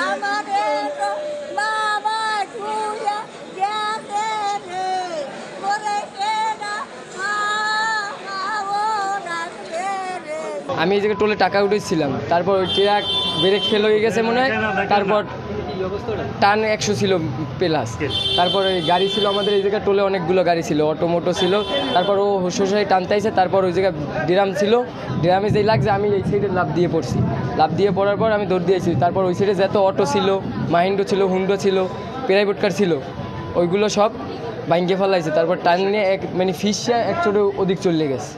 আমাদের তো বাবা ছুঁয়ে গেছে রে মরেছে না খাবো ডাকছে রে। আমি এই জায়গায় টোলে টাকা উঠেছিলাম, তারপর ওই ট্রাক ব্রেক ফেল হয়ে গেছে মনে হয়, তারপর টান 100 ছিল প্লাস। তারপর ওই গাড়ি ছিল আমাদের এই জায়গায় টোলে অনেকগুলো গাড়ি ছিল, অটো মোটো ছিল। তারপর ও হোসাই টানতে আইছে, তারপর ওই জায়গায় ড্রাম ছিল, ড্রামে যেই লাগছে আমি এই সাইডে লাফ দিয়ে পড়ছি। লাফ দিয়ে পড়ার পর আমি দৌড় দিয়েছি। তারপর ওই সাইডে যত অটো ছিল, মাহিন্দ্র ছিল, হুন্ডো ছিল, প্রাইভেট কার ছিল, ওইগুলো সব ভাঙ্গে ফেলাইছে। তারপর টান নিয়ে মানে ফিসা এক চোটে ওদিক চলে গেছে।